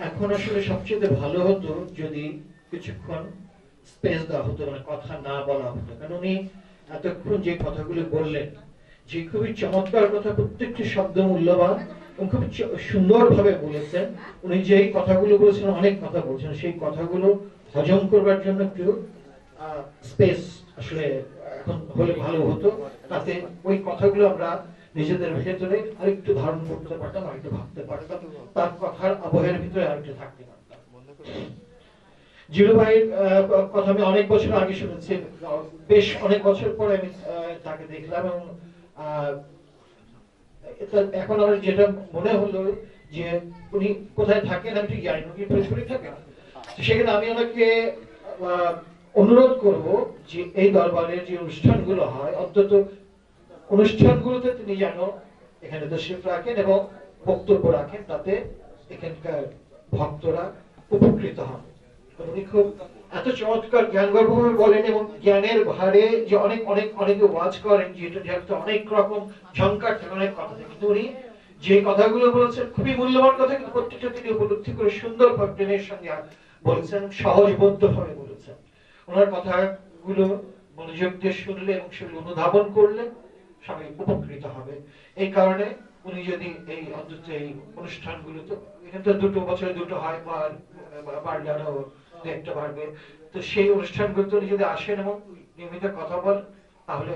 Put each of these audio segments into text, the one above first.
এখন আসলে সবচেয়ে ভালো হতো যদি কিছুক্ষণ স্পেস দেওয়া হতো, মানে কথা না বলা হতো, কারণ উনি এতক্ষণ যে কথাগুলো বললেন, যে খুবই চমৎকার কথা, প্রত্যেকটি শব্দ মূল্যবান এবং খুব সুন্দরভাবে বলেছেন। উনি যেই কথাগুলো বলেছেন, অনেক কথা বলছেন, সেই কথাগুলো হজম করবার জন্য একটু স্পেস আসলে এখন হলে ভালো হতো, তাতে ওই কথাগুলো আমরা নিজেদের ভেতরে আরেকটু ধারণ করতে পারতাম, আরেকটু ভাবতে পারতাম, তার কথার আবহের ভিতরে আরেকটু থাকতে পারতাম। জিরো ভাইয়ের কথা আমি অনেক বছর আগে শুনেছি, বেশ অনেক বছর পরে আমি তাকে দেখলাম, এবং এখন আমার যেটা মনে হলো যে উনি কোথায় থাকেন আমি ঠিক জানি না, উনি ফরিদপুরে থাকেন। সেখানে আমি ওনাকে অনুরোধ করব যে এই দরবারের যে অনুষ্ঠানগুলো হয়, অন্তত অনুষ্ঠানগুলোতে তিনি যেন এখানে তশরিফ রাখেন এবং বক্তব্য রাখেন, তাতে এখানকার ভক্তরা উপকৃত হন। উনি খুব এত চমৎকার জ্ঞানগর্ভভাবে বলেন, এবং জ্ঞানের ভারে যে অনেক অনেক অনেকে ওয়াজ করেন, যেটা যেহেতু অনেক রকম ঝংকার থাকে, অনেক কথা থাকে, কিন্তু উনি যে কথাগুলো বলেছেন খুবই মূল্যবান কথা, কিন্তু প্রত্যেকটা তিনি উপলব্ধি করে সুন্দরভাবে প্রেমের সঙ্গে বলেছেন, সহজবোধ্য ভাবে বলেছেন। ওনার কথাগুলো মনোযোগ দিয়ে শুনলে এবং সেগুলো অনুধাবন করলে সবাই উপকৃত হবে। এই কারণে উনি যদি এই অন্তত এই অনুষ্ঠানগুলোতে, এখানে তো দুটো বছরে দুটো হয়, বাড়লে আরো একটা বাড়বে, তো সেই অনুষ্ঠানগুলোতে উনি যদি আসেন এবং নিয়মিত কথা বলেন, তাহলে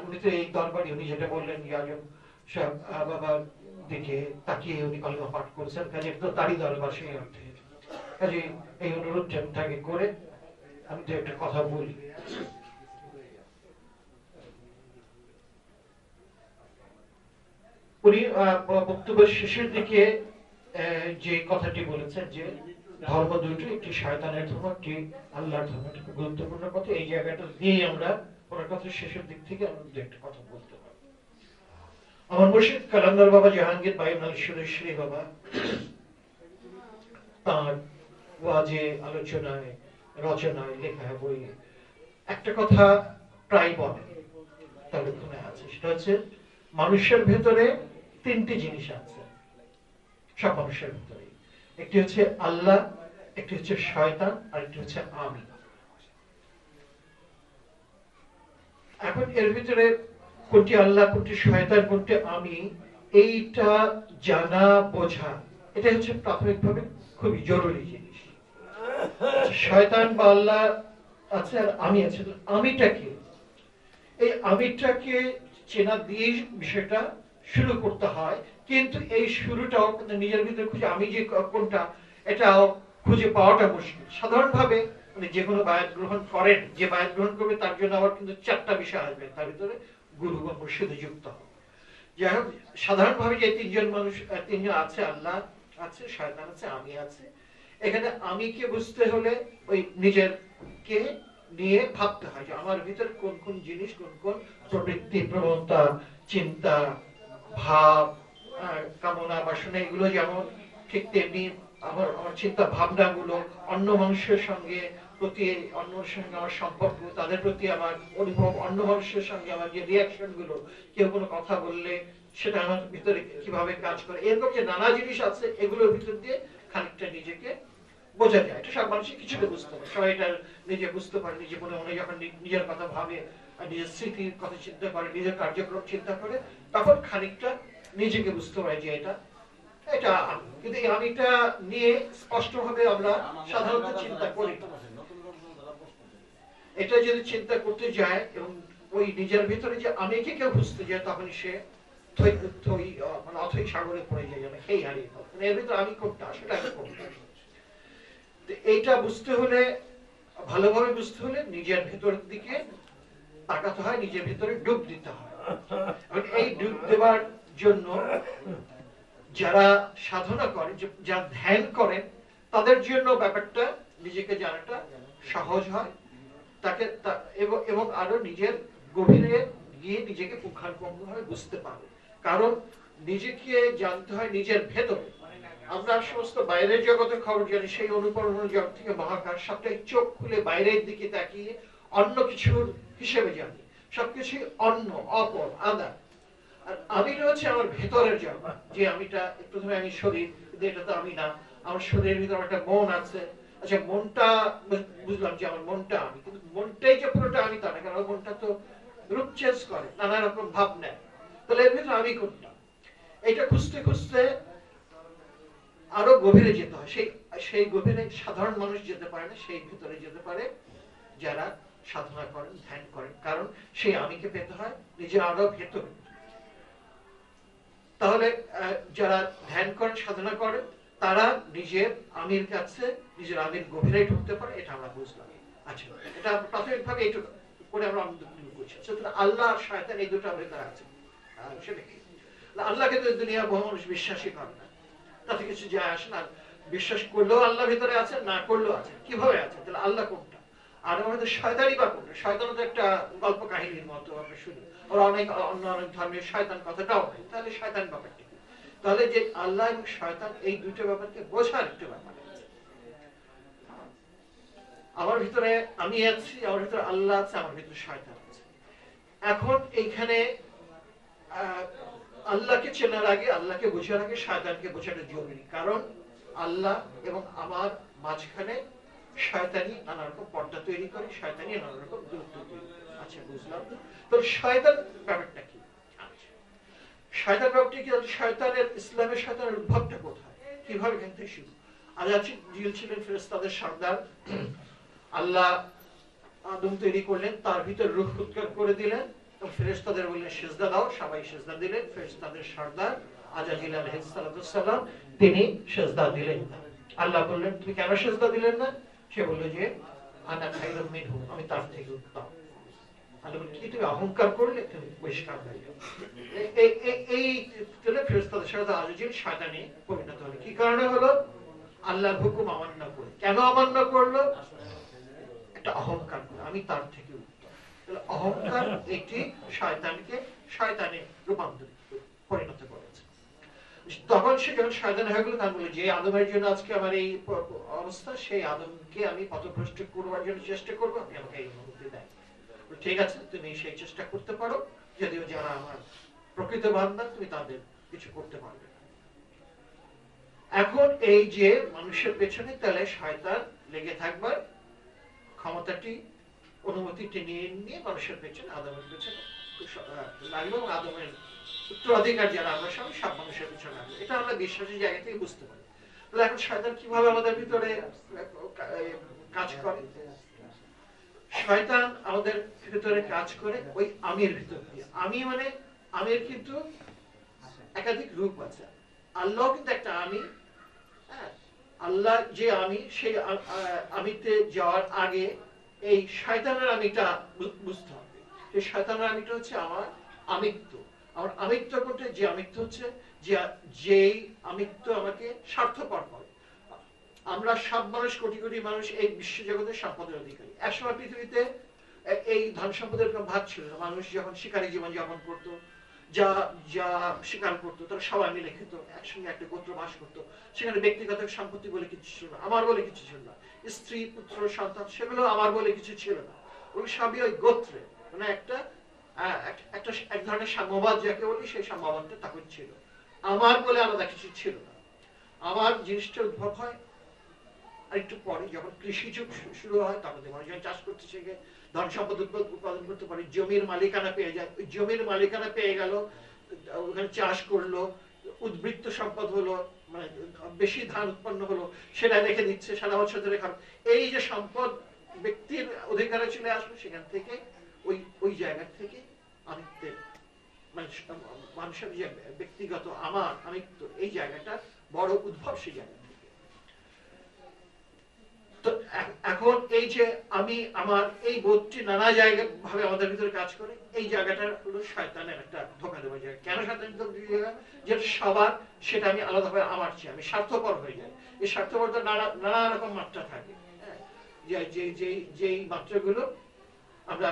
উনি তো এই দরবারই, উনি যেটা বললেন আজম সাহেব বাবার দিকে তাকিয়ে উনি কলমা পাঠ করছেন, কাজে তো তারই দরবার সেই অর্থে। কাজে এই অনুরোধটা তাকে করে আমি তো একটা কথা বলি। উনি বক্তব্যের শেষের দিকে যে কথাটি বলেছেন যে ধর্ম দুটো, একটি শয়তানের ধর্ম, একটি আল্লাহর ধর্ম, এটা খুব গুরুত্বপূর্ণ কথা। এই জায়গাটা দিয়ে আমরা ওনার কথা শেষের দিক থেকে আমরা দু একটা কথা বলতে পারি। আমার মুর্শিদ কালান্দার বাবা জাহাঙ্গীর বাইনাল সুরেশ্বরী বাবা তার ওয়াজে, আলোচনায়, রচনায়, লেখায়, বইয়ে একটা কথা প্রায় বলে, তার ওখানে আছে, সেটা হচ্ছে মানুষের ভেতরে তিনটি জিনিস আছে, সব মানুষের ভেতরে। একটি হচ্ছে আল্লাহ, একটি হচ্ছে শয়তান, আর একটি হচ্ছে আমি। এখন এর ভিতরে কোনটি আল্লাহ, কোনটি শয়তান, কোনটি আমি, এইটা জানা বোঝা, এটা হচ্ছে প্রাথমিকভাবে খুবই জরুরি জিনিস। শয়তান বা আল্লাহ আছে আর আমি আছে, আমিটা কি? এই আমিটাকে চেনা দিয়ে বিষয়টা শুরু করতে হয়, কিন্তু এই শুরুটাও নিজের ভিতরে খুঁজে, আমি যে কোনটা এটাও খুঁজে পাওয়াটা মুশকিল। সাধারণভাবে যে কোনো বায়াত গ্রহণ করেন, যে বায়াত গ্রহণ করবে তার জন্য আবার কিন্তু চারটা বিষয় আসবে, তার ভিতরে গুরু বা মুর্শিদে যুক্ত হবে। যাই হোক, সাধারণভাবে যে তিনজন মানুষ, তিনজন আছে, আল্লাহ আছে, শয়তান আছে, আমি আছে। এখানে আমি কে বুঝতে হলে ওই নিজের কে নিয়ে ভাবতে হয় যে আমার ভিতরে কোন কোন জিনিস, কোন কোন প্রবৃত্তি, প্রবণতা, চিন্তা, ভাব, কামনা, বাসনা, এগুলো যেমন ঠিক তেমনি আমার আমার চিন্তা ভাবনা গুলো অন্য মানুষের সঙ্গে প্রতি, অন্য সঙ্গে আমার সম্পর্ক, তাদের প্রতি আমার অনুভব, অন্য মানুষের সঙ্গে আমার যে রিয়াকশন গুলো, কেউ কোনো কথা বললে সেটা আমার ভিতরে কিভাবে কাজ করে, এরকম যে নানা জিনিস আছে, এগুলোর ভিতর দিয়ে খানিকটা নিজেকে বোঝা যায়। এটা সব মানুষই কিছুটা বুঝতে পারে, সবাই এটা নিজে বুঝতে পারে, নিজে মনে মনে যখন নিজের কথা ভাবে, নিজের স্মৃতির কথা চিন্তা করে, নিজের কার্যক্রম চিন্তা করে, তখন খানিকটা নিজেকে বুঝতে পারে যে এটা এটা। কিন্তু এই আমিটা নিয়ে স্পষ্টভাবে আমরা সাধারণত চিন্তা করি। এটা যদি চিন্তা করতে যায় এবং ওই নিজের ভিতরে যে আমিকে কেউ বুঝতে যায়, তখন সে মানে অথই সাগরে পড়ে যায়, যেন এই হারিয়ে ফেলে। এর ভিতরে আমি কোনটা, আসলে আমি কোনটা, এইটা বুঝতে হলে, ভালোভাবে বুঝতে হলে নিজের ভেতরের দিকে তাকাতে হয়, নিজের ভেতরে ডুব দিতে হয়। এই ডুব দেওয়ার জন্য যারা সাধনা করেন, যারা ধ্যান করেন, তাদের জন্য ব্যাপারটা নিজেকে জানাটা সহজ হয়, তাকে এবং আরো নিজের গভীরে গিয়ে নিজেকে পুঙ্খানুপুঙ্খভাবে বুঝতে পারে। কারণ নিজেকে জানতে হয় নিজের ভেতরে। আমরা সমস্ত বাইরের জগতের খবর জানি, সেই অনুকরণ জগৎ থেকে মহাকাশ, সবটাই চোখ খুলে বাইরের দিকে তাকিয়ে অন্য কিছুর হিসেবে জানি, সবকিছুই অন্য, অপর, আদা। আর আমিটা হচ্ছে আমার ভেতরের জগৎ, যে আমিটা প্রথমে আমি শরীর, কিন্তু এটা তো আমি না, আমার শরীরের ভিতরে একটা মন আছে। আচ্ছা মনটা বুঝলাম যে আমার মনটা আমি, কিন্তু মনটাই যে পুরোটা আমি তা না, কারণ মনটা তো রূপ চেঞ্জ করে, নানা রকম ভাব নেয়। তাহলে এর ভিতরে আমি কোনটা, এটা খুঁজতে খুঁজতে আরো গভীরে যেতে হয়। সেই গভীরে সাধারণ মানুষ যেতে পারে না, সেই ভিতরে যেতে পারে যারা সাধনা করেন, ধ্যান করেন, কারণ সেই আমিকে পেতে হয় নিজের আরো ভেতরে। তাহলে যারা ধ্যান করেন, সাধনা করেন, তারা নিজের আমির কাছে, নিজের আমির গভীরে ঢুকতে পারে, এটা আমরা বুঝলাম। আচ্ছা, এটা প্রাথমিকভাবে এইটুকু করে আমরা বুঝছি। আল্লাহ আর শয়তান এই দুটো ভেতরে আছে, সেটা কি? আল্লাহকে তো দুনিয়া বহু মানুষ বিশ্বাসই করে না, তাতে কিছু যায় আসে না। বিশ্বাস করলেও আল্লাহ ভিতরে আছে, না করলেও আছে। কিভাবে আছে? তাহলে আল্লাহ কোনটা? আর আমাদের শয়তানই বা কোনটা? শয়তান তো একটা গল্প কাহিনীর মতো আমরা শুনি, ওরা অনেক অন্য অনেক ধর্মের শয়তান কথাটাও নেই। তাহলে শয়তান ব্যাপারটা কি? তাহলে যে আল্লাহ এবং শয়তান এই দুটো ব্যাপারকে বোঝার একটু ব্যাপার আছে। আমার ভিতরে আমি আছি, আমার ভিতরে আল্লাহ আছে, আমার ভিতরে শয়তান আছে। এখন এইখানে আল্লাহকে চেনার আগে, আল্লাহকে বোঝার আগে শয়তানকে বোঝাটা জরুরি, কারণ আল্লাহ এবং আমার মাঝখানে শয়তানি নানা রকম পর্দা তৈরি করে, শয়তানি নানা রকম দূরত্ব তৈরি করে। আচ্ছা বুঝলাম। তো শয়তান ব্যাপারটা কি? শয়তান ব্যাপারটা কি? শয়তানের, ইসলামের শয়তানের উদ্ভবটা কোথায়, কিভাবে এখান থেকে শুরু? আজাজিল জিল ছিলেন ফেরেশতাদের সর্দার। আল্লাহ আদম তৈরি করলেন, তার ভিতর রূহ উৎকার করে দিলেন, ফেরেশতাদের বললেন সিজদা দাও, সবাই সিজদা দিলেন। ফেরেশতাদের সর্দার আজাজিল আলাইহিস সালাম তিনি সিজদা দিলেন না। আল্লাহ বললেন তুমি কেন সিজদা দিলেন না? সে বলল যে আনা খায়রুম মিনহু, আমি তার থেকে উত্তম। আল্লাহ বললেন কি তুমি অহংকার করলে, তুমি বহিষ্কার হয়ে যাও। এই তাহলে ফেরেশতাদের সাথে আজাজিল শয়তানে পরিণত হলো। কি কারণে হলো? আল্লাহর হুকুম অমান্য করে। কেন অমান্য করলো? একটা অহংকার করে, আমি তার থেকে উত্তম। তাহলে অহংকার এটি শয়তানকে শয়তানে রূপান্তরিত, পরিণত করেছে। তখন সে যখন শয়তান হয়ে গেল, তখন বলে যে আদমের জন্য আজকে আমার এই অবস্থা, সেই আদমকে আমি পথভ্রষ্ট করবার জন্য চেষ্টা করবো, আপনি আমাকে এই অনুমতি দেন। ঠিক আছে, তুমি সেই চেষ্টা করতে পারো, যদিও যারা আমার প্রকৃত বান্দা তুমি তাদের কিছু করতে পারবে। এখন এই যে মানুষের পেছনে তাহলে শয়তান লেগে থাকবার ক্ষমতাটি, অনুমতিটি নিয়ে মানুষের পেছনে, আদমের পেছনে লাগলো, এবং আদমের উত্তরাধিকার যারা আমরা সব মানুষের পেছনে লাগলো। এটা আমরা বিশ্বাসের জায়গা থেকে বুঝতে পারি। তাহলে এখন শয়তান কিভাবে আমাদের ভিতরে কাজ করে? শয়তান আমাদের ভিতরে কাজ করে ওই আমির ভিতর দিয়ে। আমি মানে আমির কিন্তু একাধিক রূপ আছে। আল্লাহ কিন্তু একটা আমি। আল্লাহ যে আমি, সেই আমিতে যাওয়ার আগে এই শয়তানের আমিটা বুঝতে হবে। সেই শয়তানের আমিটা হচ্ছে আমার আমিত্ব। আমার আমিত্ব কোনটা? যে আমিত্ব হচ্ছে যেই আমিত্ব আমাকে স্বার্থপর করে। আমরা সব মানুষ, কোটি কোটি মানুষ এই বিশ্ব জগতের সম্পদের অধিকারী। একসময় পৃথিবীতে এই ধন সম্পদের কোনো ভাগ ছিল না। মানুষ যখন শিকারী জীবন যাপন করতো, যা যা শিকার করতো, তারা সবাই মিলে খেত, একসঙ্গে একটা গোত্র বাস করতো। সেখানে ব্যক্তিগত সম্পত্তি বলে কিছু ছিল না, আমার বলে কিছু ছিল না। স্ত্রী, পুত্র, সন্তান, সেগুলো আমার বলে কিছু ছিল না। ওই সবই ওই গোত্রে, মানে একটা এক ধরনের সাম্যবাদ যাকে বলি, সেই সাম্যবাদটা তখন ছিল। আমার বলে আলাদা কিছু ছিল না। আমার জিনিসটা উদ্ভব হয় আরেকটু পরে, যখন কৃষি যুগ শুরু হয়, তখন মানুষজন চাষ করতে শেখে, ধন সম্পদ উৎপাদন করতে পারে, জমির মালিকানা পেয়ে যায়। ওই জমির মালিকানা পেয়ে গেল, ওখানে চাষ করলো, উদ্বৃত্ত সম্পদ হলো, মানে বেশি ধান উৎপন্ন হলো, সেটা রেখে দিচ্ছে সারা বছর ধরে খাবে। এই যে সম্পদ ব্যক্তির অধিকারে চলে আসবে, সেখান থেকে ওই জায়গা থেকে আমিত্বের, মানে মানুষের যে ব্যক্তিগত আমার আমিত্ব, এই জায়গাটা বড় উদ্ভব সেই জায়গা। তো এখন এই যে আমি আমার, এই বোধটি নানা জায়গা ভাবে আমাদের ভিতরে কাজ করে। এই জায়গাটা হলো শয়তানের একটা ধোঁকা দেওয়ার জায়গা। কেন শয়তানের ধোঁকা দেওয়ার জায়গা? যে সবার সেটা আমি আলাদাভাবে আমার চেয়ে আমি স্বার্থপর হয়ে যাই। এই স্বার্থপরতা নানা রকম মাত্রা থাকে। যেই মাত্রাগুলো আমরা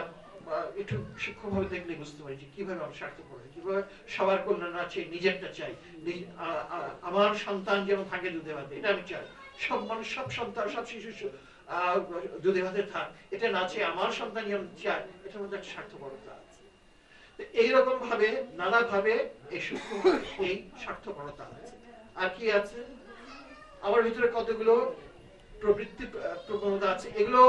একটু সূক্ষ্মভাবে দেখলে বুঝতে পারি যে কিভাবে আমরা স্বার্থপর হই, কিভাবে সবার কল্যাণ আছে, নিজেরটা চাই। আমার সন্তান যেন থাকে দুধে ভাতে, এটা আমি চাই। সব মানুষ, সব সন্তান, সব শিশু দুধে ভাতে থাক, এটা না চেয়ে আমার সন্তান যেমন চায়, এটার মধ্যে একটা স্বার্থপরতা আছে। এইরকম ভাবে নানা ভাবে এই সূক্ষ্ম এই স্বার্থপরতা আছে। আর কি আছে? আমার ভিতরে কতগুলো প্রবৃত্তি প্রবণতা আছে, এগুলো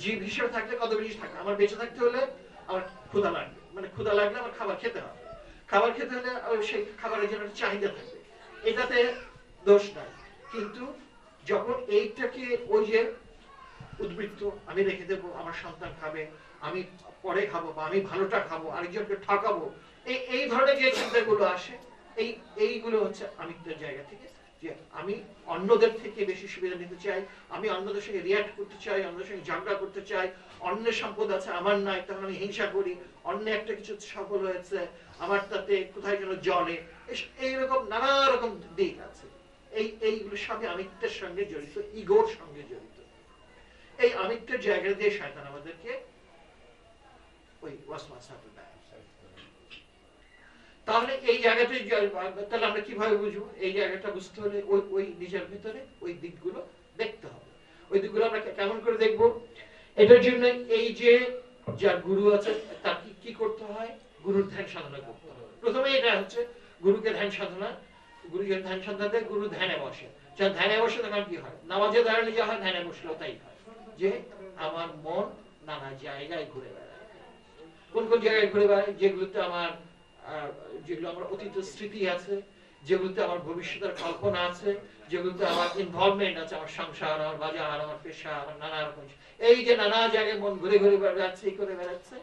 জীব হিসেবে থাকলে কত বেশি থাকে। আমার বেঁচে থাকতে হলে আমার ক্ষুধা লাগবে, মানে ক্ষুধা লাগলে আমার খাবার খেতে হবে, খাবার খেতে হলে সেই খাবারের জন্য চাহিদা থাকবে, এটাতে দোষ নাই। কিন্তু যখন এইটাকে ওই যে উদ্বৃত্ত আমি রেখে দেবো, আমার সন্তান খাবে, আমি পরে খাবো, বা আমি ভালোটা খাবো, আরেকজনকে ঠকাবো, এই ধরনের যে চিন্তাগুলো আসে, এইগুলো হচ্ছে আমিত্বের জায়গা থেকে, যে আমি অন্যদের থেকে বেশি সুবিধা নিতে চাই, আমি অন্যদের সঙ্গে রিয়াক্ট করতে চাই, অন্যদের সঙ্গে ঝগড়া করতে চাই, অন্যের সম্পদ আছে আমার নাই, তখন আমি হিংসা করি, অন্য একটা কিছু সফল হয়েছে আমার তাতে কোথায় যেন জলে, এইরকম নানা রকম দিক আছে। এইগুলো সবই আমিত্বের সঙ্গে জড়িত, ইগোর সঙ্গে জড়িত। এই আমিত্বের জায়গা দিয়ে শয়তান আমাদেরকে ওই ওয়াসওয়াসাটা দেয়। তাহলে এই জায়গাটা, তাহলে আমরা কিভাবে বুঝবো? এই জায়গাটা বুঝতে হলে ওই নিজের ভিতরে ওই দিকগুলো দেখতে হবে। ওই দিকগুলো আমরা কেমন করে দেখবো? এটার জন্য এই যে যার গুরু আছে তার কি করতে হয়? গুরুর ধ্যান সাধনা করতে হবে। প্রথমে এটা হচ্ছে গুরুকে ধ্যান সাধনা, গুরু যখন ধ্যান সাধনা দেয়, গুরু ধ্যানে বসে। যখন ধ্যানে বসে তখন কি হয়? নামাজে দাঁড়ালে যা হয়, ধ্যানে বসলেও তাই হয়, যে আমার মন নানা জায়গায় ঘুরে বেড়ায়। কোন কোন জায়গায় ঘুরে বেড়ায়? যেগুলোতে আমার অতীতের স্মৃতি আছে, যেগুলোতে আমার ভবিষ্যতের কল্পনা আছে, যেগুলোতে আমার ইনভলভমেন্ট আছে, আমার সংসার, আমার বাজার, আমার পেশা, আমার নানা রকম, এই যে নানা জায়গায় মন ঘুরে ঘুরে বেড়াচ্ছে, এই করে বেড়াচ্ছে,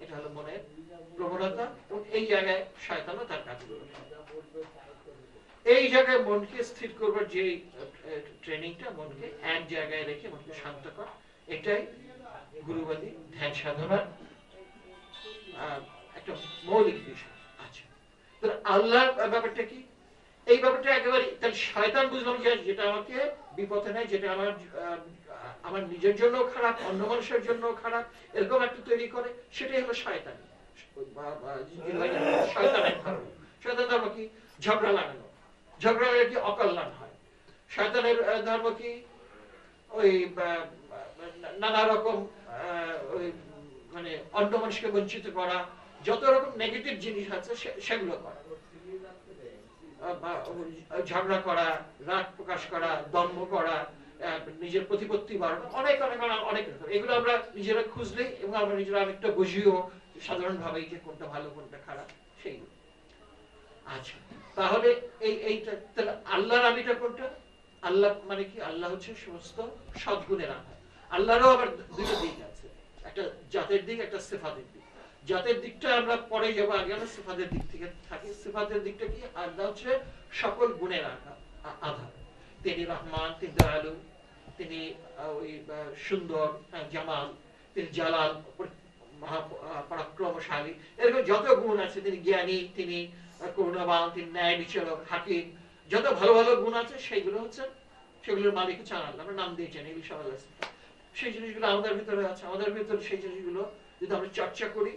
এটা হলো মনের প্রবণতা। এবং এই জায়গায় শয়তানও তার কাজগুলো, এই জায়গায় মনকে স্থির করবার যে ট্রেনিংটা, মনকে এক জায়গায় রেখে মনকে শান্ত করা, এটাই গুরুবাদী ধ্যান সাধনার একটা মৌলিক বিষয়। আচ্ছা, আল্লাহর ব্যাপারটা কি? এই ব্যাপারটা একেবারে তাহলে শয়তান বুঝলাম যে যেটা আমাকে বিপথে নেয়, যেটা আমার নিজের জন্য খারাপ, অন্য মানুষের জন্য খারাপ, এরকম একটা তৈরি করে, সেটাই হলো শয়তান। শয়তান ধর্ম কি? ঝগড়া লাগানো। ঝগড়া লাগলে কি অকল্যাণ হয়। শয়তানের ধর্ম কি? ওই নানা রকম ওই মানে অন্য মানুষকে বঞ্চিত করা, যত রকম নেগেটিভ জিনিস আছে সেগুলো করা, ঝগড়া করা, রাগ প্রকাশ করা, দম্ভ করা, নিজের প্রতিপত্তি বাড়ানো, অনেক অনেক অনেক রকম। এগুলো আমরা নিজেরা খুঁজলেই, এবং আমরা নিজেরা অনেকটা বুঝিও সাধারণভাবেই যে কোনটা ভালো কোনটা খারাপ, সেইগুলো। আচ্ছা, তাহলে এইটা তাহলে আল্লাহর আমিটা কোনটা? আল্লাহ মানে কি? আল্লাহ হচ্ছে সমস্ত সদ্গুণের আধার। আল্লাহরও আবার দুটো দিক আছে, একটা জাতের দিক, একটা সিফাতের দিক। জাতের দিকটা আমরা পরে যাবো, আগে আমরা সিফাতের দিক থেকে থাকি। সিফাতের দিকটা কি? আল্লাহ হচ্ছে সকল গুণের আধার। তিনি রহমান, তিনি দয়ালু, তিনি ওই সুন্দর, জামাল, তিনি জালাল, পরাক্রমশালী, এরকম যত গুণ আছে, তিনি জ্ঞানী, তিনি করুণাবান, তিনি ন্যায় বিচারক, হাকিম, যত ভালো ভালো গুণ আছে সেইগুলো হচ্ছে, সেগুলোর মালিক হচ্ছে আল্লাহ। আমরা নাম দিয়েছেন ইনশাআল্লাহ। সেই জিনিসগুলো আমাদের ভিতরে আছে। আমাদের ভিতরে সেই জিনিসগুলো যদি আমরা চর্চা করি,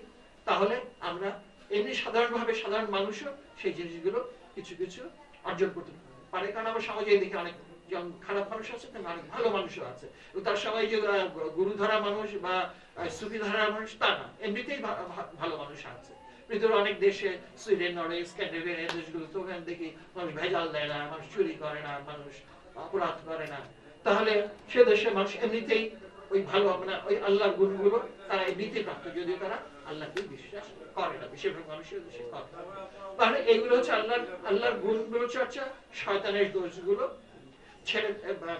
তাহলে আমরা এমনি সাধারণভাবে সাধারণ মানুষও সেই জিনিসগুলো কিছু কিছু অর্জন করতে পারে। কারণ আমার সমাজে এদিকে অনেক যেমন খারাপ মানুষ আছে, তেমন অনেক ভালো মানুষও আছে। তার সবাই যে গুরু ধরা মানুষ বা সুফি ধরা মানুষ তা না, এমনিতেই ভালো মানুষ আছে। পৃথিবীর অনেক দেশে, সুইডেন, নরওয়ে, স্ক্যান্ডিনেভিয়ান দেশগুলোতে ওখানে দেখি মানুষ ভেজাল দেয় না, মানুষ চুরি করে না, মানুষ অপরাধ করে না। তাহলে সে দেশে মানুষ এমনিতেই ওই ভালো, মানে ওই আল্লাহর গুণগুলো তারা এমনিতেই প্রাপ্ত, যদিও তারা আল্লাহকে বিশ্বাস করে না, বেশিরভাগ মানুষের দেশে করে। তাহলে এইগুলো হচ্ছে আল্লাহর গুণগুলো চর্চা, শয়তানের দোষগুলো ছেড়ে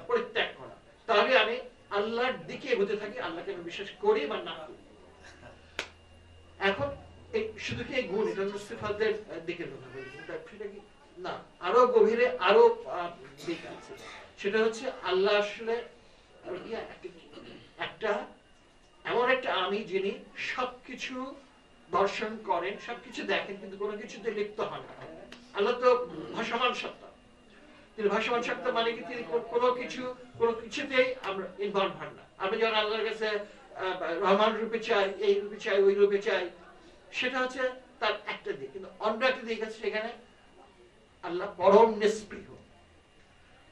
পরিত্যাগ করা। তাহলে আমি আল্লাহর দিকে এগোতে থাকি, আল্লাহকে আমি বিশ্বাস করি বা না করি। এখন শুধু কি এই গুণ, এটা হচ্ছে সিফাতের দিকের কথা বলি, সেটা কি না, আরো গভীরে আরো দিক আছে। সেটা হচ্ছে আল্লাহ আসলে একটা এমন একটা আমি, যিনি সবকিছু দর্শন করেন, সবকিছু দেখেন, কিন্তু কোনো কিছুতে লিপ্ত হন না। আল্লাহ তো ভাসমান সত্তা। তিনি ভাসমান সত্তা মানে কি? তিনি কোনো কিছুতেই আমরা ইনভলভ হন না। আমি যখন আল্লাহর কাছে রহমান রূপে চাই, এই রূপে চাই, ওই রূপে চাই, সেটা হচ্ছে তার একটা দিক। কিন্তু অন্য একটা দিক আছে, সেখানে আল্লাহ পরম নিষ্পৃহ,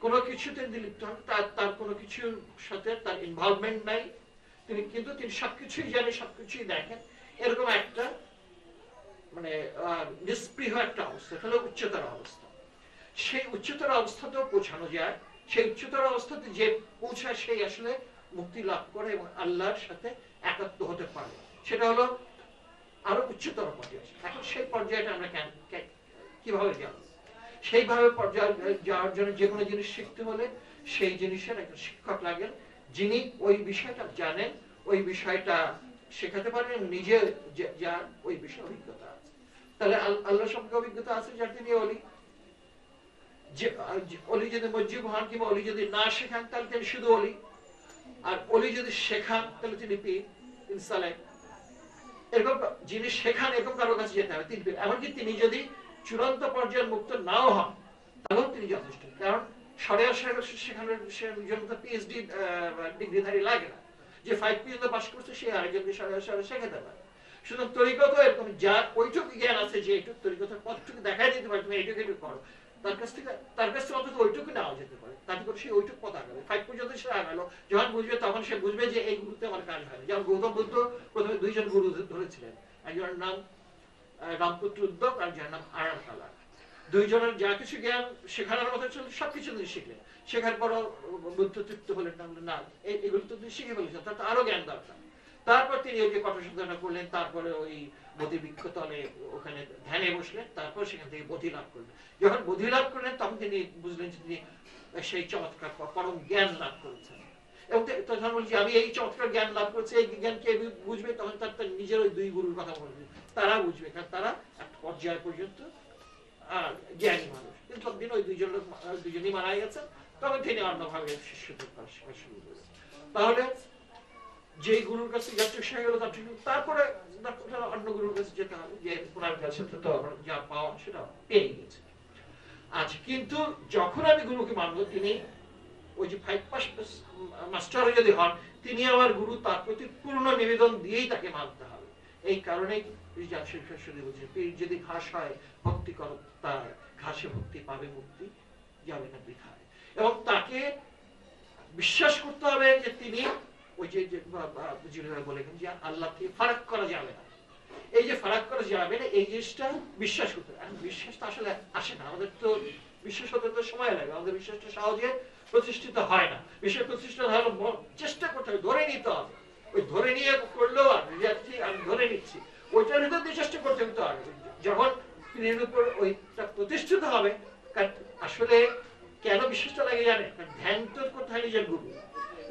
কোনো কিছুতে লিপ্ত হন, তার কোনো কিছুর সাথে তার ইনভলভমেন্ট নাই। কিন্তু তিনি সবকিছুই জানেন, সবকিছুই দেখেন, এরকম একটা মানে নিষ্পৃহ একটা অবস্থা, হলো উচ্চতর অবস্থা। সেই উচ্চতর অবস্থাতেও পৌঁছানো যায়, সেই উচ্চতর অবস্থাতে যে পৌঁছায় সেই আসলে মুক্তি লাভ করে এবং আল্লাহর সাথে একাত্ম হতে পারে। সেটা হলো আরো উচ্চতর পর্যায়ে। এখন সেই পর্যায়টা আমরা কিভাবে যাব? সেইভাবে পর্যায়ে যাওয়ার জন্য যে কোনো জিনিস শিখতে হলে সেই জিনিসের একজন শিক্ষক লাগেন, যিনি ওই বিষয়টা জানেন, ওই বিষয়টা শেখাতে পারেন, নিজে যার ওই বিষয়ে অভিজ্ঞতা আছে। তাহলে আল্লাহ সম্পর্কে অভিজ্ঞতা আছে যার তিনি অলি। অলি যদি মজ্জিব হন কিংবা অলি যদি না শেখান তাহলে তিনি শুধু অলি, আর অলি যদি শেখান তাহলে তিনি পীর ইনসালে। এরকম যিনি শেখান এরকম কারো কাছে যেতে হবে তিনি। এমনকি তিনি যদি চূড়ান্ত পর্যায়ের মুক্ত নাও হন তাহলেও তিনি যথেষ্ট, কারণ শেখানোর জন্য তো পিএইচডি ডিগ্রিধারী লাগে না। যে 5 পর্যন্ত পাস করছে সে আরেকজনকে শেখাতে পারে। সুতরাং তরিকত এরকম যার ওইটুকু জ্ঞান আছে যে এইটুকু তরিকতার পথটুকু দেখাই দিতে পারে তুমি এইটুকু করো, তার কাছ থেকে অন্তত ওইটুকু নেওয়া যেতে পারে, তাতে করে সে ওইটুকু পথ আগাবে। 5 পর্যন্ত সে আগালো, যখন বুঝবে তখন সে বুঝবে যে এই গুরুতে আমার কাজ হয়। যেমন গৌতম বুদ্ধ প্রথমে 2 জন গুরু ধরেছিলেন, একজনের নাম রামপুত্র উদ্যোগ আর যার নাম আরাম কালা। 2 জনের যা কিছু জ্ঞান শেখানোর মতো ছিল সবকিছু তিনি শিখলেন। শেখার পরও বুদ্ধ তৃপ্ত হলেন না, এগুলো তো তিনি শিখে ফেলেছেন, তার তো আরো জ্ঞান দরকার। তারপর তিনি ওই যে কঠোর সাধনা করলেন, তারপরে ওই বোধি বৃক্ষ তলে ওখানে ধ্যানে বসলেন, তারপর সেখান থেকে বোধি লাভ করলেন। যখন বোধি লাভ করলেন তখন তিনি বুঝলেন যে তিনি সেই চমৎকার পরম জ্ঞান লাভ করেছেন। এবং তখন বলছি আমি এই চমৎকার জ্ঞান লাভ করছি, এই জ্ঞান কে বুঝবে? তখন তার নিজের ওই 2 গুরুর কথা বলবে, তারা বুঝবে, কারণ তারা একটা পর্যায় পর্যন্ত জ্ঞানী মানুষ। কিন্তু ততদিন ওই 2জনই মারা গেছেন, তখন তিনি অন্যভাবে শিষ্যদের শেখা শুরু করেন। তাহলে যে গুরুর কাছে যাচ্ছে সে গেল, তারপরে অন্য গুরুর কাছে যেতে হবে, যে ওনার কাছে তো যা পাওয়া সেটা পেয়ে গেছে। আচ্ছা, কিন্তু যখন আমি গুরুকে মানবো, তিনি ওই যে 5 পাস মাস্টারও যদি হন, তিনি আমার গুরু, তার প্রতি পূর্ণ নিবেদন দিয়েই তাকে মানতে হবে। এই কারণেই পীর যদি ঘাস হয় ভক্তি করো তার, ঘাসে ভক্তি পাবে মুক্তি যাবে না বৃথায়। এবং তাকে বিশ্বাস করতে হবে যে তিনি ওই যে বলেছেন যে আল্লাহ থেকে ফারাক করা যাবে না। এই যে ফারাক করা যাবে না এই জিনিসটা বিশ্বাস করতে হবে। বিশ্বাসটা আসলে আসে না, আমাদের তো বিশ্বাস হতে তো সময় লাগে, আমাদের বিশ্বাসটা সহজে প্রতিষ্ঠিত হয় না। বিশ্বাস প্রতিষ্ঠিত হলে চেষ্টা করতে হবে, ধরে নিতে হবে। ওই ধরে নিয়ে করলেও আমি ধরে নিচ্ছি, ওইটার ভিতর দিয়ে চেষ্টা করতে হবে। যখন পীরের উপর ওইটা প্রতিষ্ঠিত হবে, আসলে কেন বিশ্বাসটা লাগে জানেন? ধ্যান তো করতে হয় নিজের গুরু।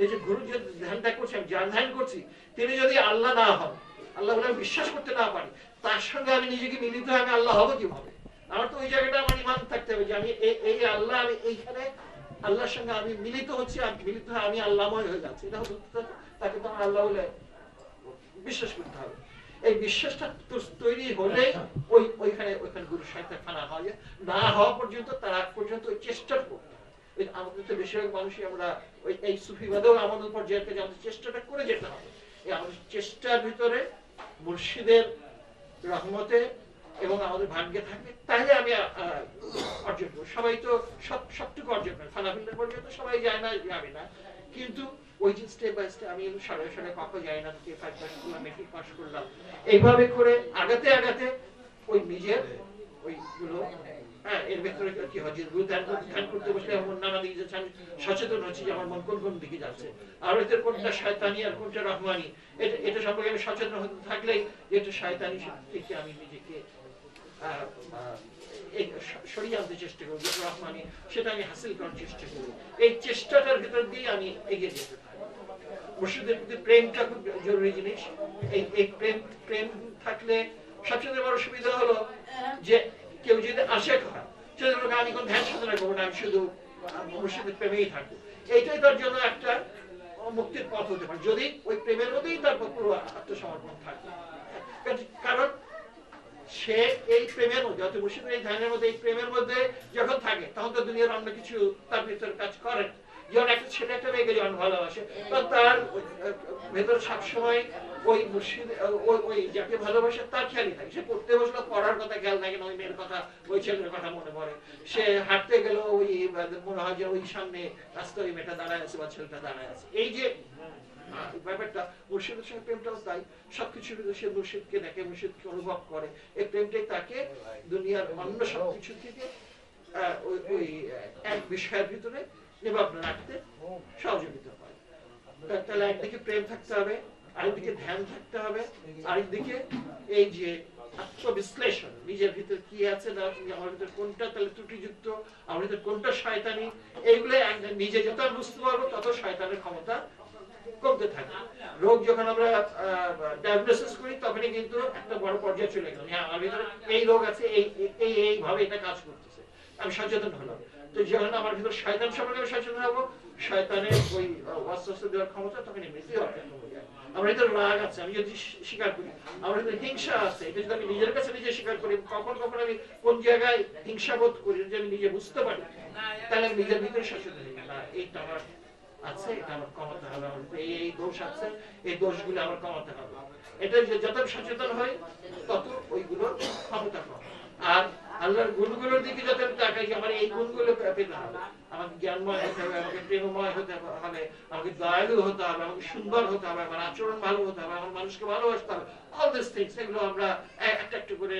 এই যে গুরু যে ধ্যানটা করছি, আমি যার ধ্যান করছি, তিনি যদি আল্লাহ না হন, আল্লাহ বলে আমি বিশ্বাস করতে না পারি, তার সঙ্গে আমি নিজেকে মিলিত হয়ে আমি আল্লাহ হবো কিভাবে? আমার তো ওই জায়গাটা আমার ইমান থাকতে হবে যে আমি এই আল্লাহ, আমি এইখানে আল্লাহর সঙ্গে আমি মিলিত হচ্ছি, মিলিত হয়ে আমি আল্লাহময় হয়ে যাচ্ছি। এটা হতো তাকে তো আমার আল্লাহ বলে বিশ্বাস করতে হবে। এই বিশ্বাসটা তৈরি হলে ওইখানে গুরুর সাথে খানা হয় না হওয়া পর্যন্ত, তার আগ পর্যন্ত ওই চেষ্টা করতে হবে। আমাদের তো বেশিরভাগ মানুষই আমরা ওই এই সুফিবাদেও আমাদের পর্যায়ের কাছে আমাদের চেষ্টাটা করে যেতে হবে। এই আমাদের চেষ্টার ভিতরে মুর্শিদের রহমতে এবং আমাদের ভাগ্যে থাকে, তাহলে আমি অর্জন করবো। সবাই তো সবটুকু অর্জন করে, ফানাফিল্লার পর্যন্ত সবাই যায় না, যাবে না, কিন্তু ওই যে স্টেপ বাই স্টেপ আমি সাড়ে কখন যাই না, 5 পাস করলাম, মেট্রিক পাস করলাম, এইভাবে করে আগাতে আগাতে ওই নিজের ওইগুলো এর ভেতরে কি হয়, ধ্যান করতে বসলে আমার নানা দিকে যাচ্ছে, আমি সচেতন হচ্ছি যে আমার মন কোন কোন দিকে যাচ্ছে, আর এদের কোনটা শয়তানি আর কোনটা রহমানি, এটা সম্পর্কে আমি সচেতন হতে থাকলেই যেটা শয়তানি থেকে আমি নিজেকে সরিয়ে আনতে চেষ্টা করবো, যেটা রহমানি সেটা আমি হাসিল করার চেষ্টা করবো। এই চেষ্টাটার ভেতর দিয়ে আমি এগিয়ে যেতে থাকি। মুর্শিদের প্রতি প্রেমটা খুব জরুরি জিনিস। এই প্রেম থাকলে সবচেয়ে বড় সুবিধা হলো যে কেউ যদি আশেক হয়, সেজন্য আমি কোন ধ্যান সাধনা করবো না, আমি শুধু মুর্শিদের প্রেমেই থাকবো। এইটাই তার জন্য একটা মুক্তির পথ হতে পারে, যদি ওই প্রেমের মধ্যেই তার পুরো আত্মসমর্পণ থাকে। কারণ সে এই প্রেমের মধ্যে, অর্থাৎ মুর্শিদের এই ধ্যানের মধ্যে, এই প্রেমের মধ্যে যখন থাকে, তখন তো দুনিয়ার অন্য কিছু তার ভিতরে কাজ করে। যেমন একটা ছেলে একটা মেয়েকে যখন ভালোবাসে, তখন তার ভেতরে সবসময় ওই মুর্শিদ, ওই যাকে ভালোবাসে তার খেয়ালই থাকে। সে পড়তে বসলো, পড়ার কথা খেয়াল থাকে না, ওই মেয়ের কথা, ওই ছেলের কথা মনে পড়ে। সে হাঁটতে গেল, ওই মনে হয় যে ওই সামনে রাস্তায় ওই মেয়েটা দাঁড়ায় আছে বা ছেলেটা দাঁড়ায় আছে। এই যে ব্যাপারটা, মুর্শিদের সঙ্গে প্রেমটাও তাই, সবকিছু সে মুর্শিদকে দেখে, মুর্শিদকে অনুভব করে। এই প্রেমটাই তাকে দুনিয়ার অন্য সবকিছু থেকে ওই এক বিষয়ের ভিতরে নিমগ্ন রাখতে সহযোগিতা করে। তাহলে একদিকে প্রেম থাকতে হবে, আরেকদিকে ধ্যান থাকতে হবে, আরেকদিকে এই যে আত্মবিশ্লেষণ, নিজের ভিতরে কি আছে না, আমার ভিতরে কোনটা তাহলে ত্রুটিযুক্ত, আমার ভিতরে কোনটা শয়তানি, এইগুলো নিজে যত বুঝতে পারবো তত শয়তানের ক্ষমতা কমতে থাকে। রোগ যখন আমরা ডায়াগনোসিস করি তখনই কিন্তু একটা বড় পর্যায়ে চলে গেল, হ্যাঁ আমার ভিতরে এই রোগ আছে, এইভাবে এটা কাজ করতেছে, আমি সচেতন হলাম। তো যখন আমার ভিতরে শয়তান সম্পর্কে আমি সচেতন হবো, শয়তানের ওই ওয়াসওয়াসা দেওয়ার ক্ষমতা তখন এমনিতেই অর্জন হয়ে যায়। আমার ভিতরে রাগ আছে, আমি যদি স্বীকার করি, আমার ভিতরে হিংসা আছে, এটা যদি আমি নিজের কাছে নিজে স্বীকার করি, কখন কখন আমি কোন জায়গায় হিংসা বোধ করি যদি আমি নিজে বুঝতে পারি, তাহলে আমি নিজের ভিতরে সচেতন হই, না এইটা আমার আছে, এটা আমার কমাতে হবে, আমার এই দোষ আছে, এই দোষগুলো আমার কমাতে হবে। এটা যত সচেতন হয় তত ওইগুলো ক্ষমতা কম। আর আল্লাহর গুণগুলোর দিকে যত আমি তাকাই, আমার এই গুণগুলো পেতে হবে, আমাকে জ্ঞানময় হতে হবে, আমাকে প্রেমময় হতে হবে, আমাকে দয়ালু হতে হবে, আমাকে সুন্দর হতে হবে, আমার আচরণ ভালো হতে হবে, আমার মানুষকে ভালোবাসতে হবে। অল দিস থিংস, এগুলো আমরা একটা একটা করে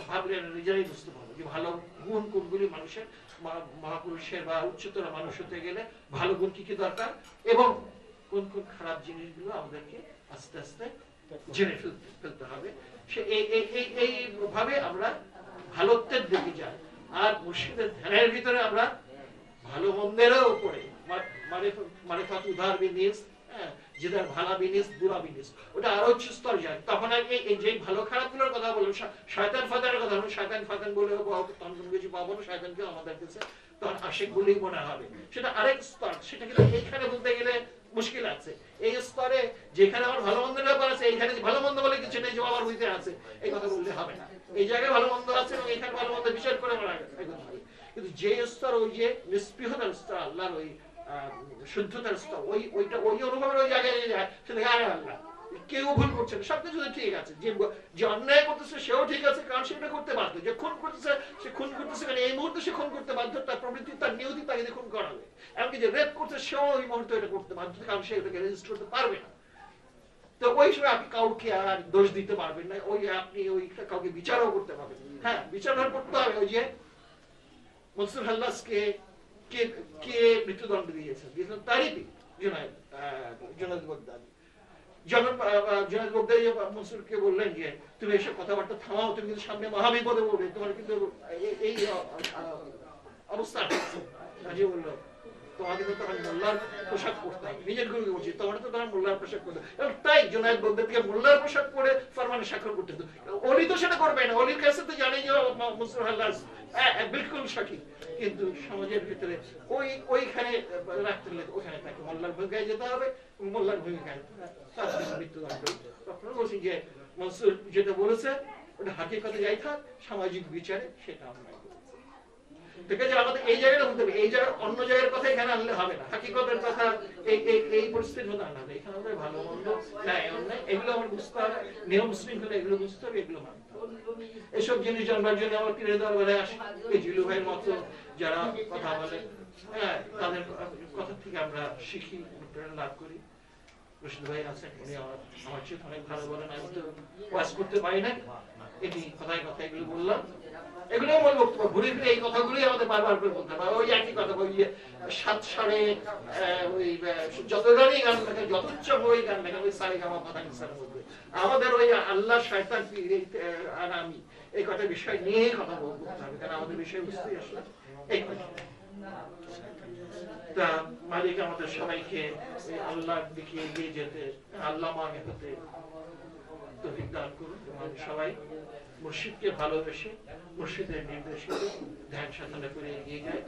ভাবলে নিজেরাই বুঝতে পারবো যে ভালো গুণ কোনগুলি মানুষের, মহাপুরুষের বা উচ্চতর মানুষ হতে গেলে ভালো গুণ কি কি দরকার, এবং কোন কোন খারাপ জিনিসগুলো আমাদেরকে আস্তে আস্তে জেনে ফেলতে হবে। সে এইভাবে আমরা ভালোত্বের দিকে যাই। আর মুর্শিদের ধ্যানের ভিতরে আমরা ভালো মন্দেরও উপরে মারিফাত উদার বিনিস, যেটার ভালা বিনিস বুড়া বিনিস, ওটা আরো উচ্চ স্তর যায়। তখন আর এই যে ভালো খারাপ গুলোর কথা বললাম, শয়তান ফাতানের কথা বললাম, শয়তান ফাতান বলে তখন কোনো কিছু পাবো না, শয়তানকে আমাদের কাছে তখন আশিক বলেই মনে হবে, সেটা আরেক স্তর। সেটা কিন্তু এইখানে বলতে গেলে মুশকিল আছে। এই স্তরে যেখানে আমার ভালো মন্দের ব্যাপার আছে, এইখানে ভালো মন্দ বলে কিছু নেই যে আমার হইতে আছে, এই কথা বললে হবে না। এই জায়গায় ভালো মন্দ আছে এবং এখানে ভালো মন্দ বিচার করে আমরা এগোতে হবে। কিন্তু যে স্তর, ওই যে নিষ্পৃহতার স্তর, আল্লাহর ওই শুদ্ধতার স্তর, ওইটা ওই অনুভবের ওই জায়গায় যায়, সেটা আরে আল্লাহ কেউ ভুল করছে না, সবকিছু ঠিক আছে, যে অন্যায় করতেছে সেও ঠিক আছে, কারণ সেটা করতে বাধ্য, যে খুন করতেছে সে খুন করতেছে, কারণ এই মুহূর্তে সে খুন করতে বাধ্য, তার প্রবৃত্তি, তার নিয়তি তাকে খুন করাবে। এমনকি যে রেপ করতে সেও ওই মুহূর্তে এটা করতে বাধ্য, কারণ সে এটাকে রেজিস্টার করতে পারবে না। তো ওই সময় আপনি কাউকে আর দোষ দিতে পারবেন না, ওই আপনি ওই কাউকে বিচারও করতে পারবেন। হ্যাঁ, বিচার করতে হবে। ওই যে মনসুর হাল্লাসকে কে কে মৃত্যুদণ্ড দিয়েছেন, তারই জুনায়েদ বাগদাদি। যখন জুনায়েদ বাগদাদি মনসুরকে বললেন যে তুমি এসব কথাবার্তা থামাও, তুমি কিন্তু সামনে মহাবিপদে পড়বে, তোমার কিন্তু এই অবস্থা আছে। রাজি বললো তোমাকে তো তখন মোল্লার পোশাক পরতে হবে, নিজের গুরুকে বলছি তোমার তো তখন মোল্লার পোশাক পরতে হবে। তাই জুনায়েদ বাগদাদিকে মোল্লার পোশাক পরে ফরমানে স্বাক্ষর করতে হতো। অলি তো সেটা করবে না, অলির কাছে তো জানে যে মনসুর হাল্লাস বিলকুল সঠিক, কিন্তু সমাজের ভিতরে ওইখানে রাখতে হলে ওখানে তাকে মোল্লার ভূমিকায় যেতে হবে, মোল্লার ভূমিকায় তার মৃত্যুদণ্ড। তখন বলছি যে মনসুর যেটা বলেছে ওটা হাকিকতে যাই থাক, সামাজিক বিচারে সেটা আমরা ঠিক আছে। আমাদের এই জায়গাটা বলতে হবে, এই জায়গায় অন্য জায়গার কথা এখানে আনলে হবে না, হাকিকতের কথা এই পরিস্থিতির মধ্যে আনা হবে। এখানে আমাদের ভালো মন্দ ন্যায় অন্যায় এগুলো আমার বুঝতে হবে, নিয়ম শৃঙ্খলা এগুলো বুঝতে হবে, এগুলো মানতে হবে। এসব জিনিস জানবার জন্য আমার পীরের দরবারে আসে এই জিলু ভাইয়ের মতো যারা কথা বলে, হ্যাঁ তাদের কথা থেকে আমরা শিখি, প্রেরণা লাভ করি। রশিদ ভাই আছেন, উনি আমার চেয়ে অনেক ভালো বলেন, আমি তো ওয়াজ করতে পারি না, এটি কথায় কথা এগুলো বললাম, এগুলো আমার বক্তব্য। ঘুরে ফিরে এই কথাগুলোই আমাদের বারবার করে বলতে হবে, ওই একই কথা। ওই সাত সাড়ে ওই যত গানই গান লেখেন, যত উচ্চ ওই গান লেখেন, ওই সারে গামা কথা নিঃসার মধ্যে আমাদের ওই আল্লাহ শয়তান আর আমি এই কটা বিষয় নিয়েই কথা বলতে হবে, কারণ আমাদের বিষয়বস্তুই আসলে এই কথা। তা মালিক আমাদের সবাইকে আল্লাহর দিকে এগিয়ে যেতে, আল্লাহ মানে হতে তৌফিক দান করুন। সবাই মুর্শিদকে ভালোবেসে মুর্শিদের নির্দেশিত ধ্যান সাধনা করে এগিয়ে যায়।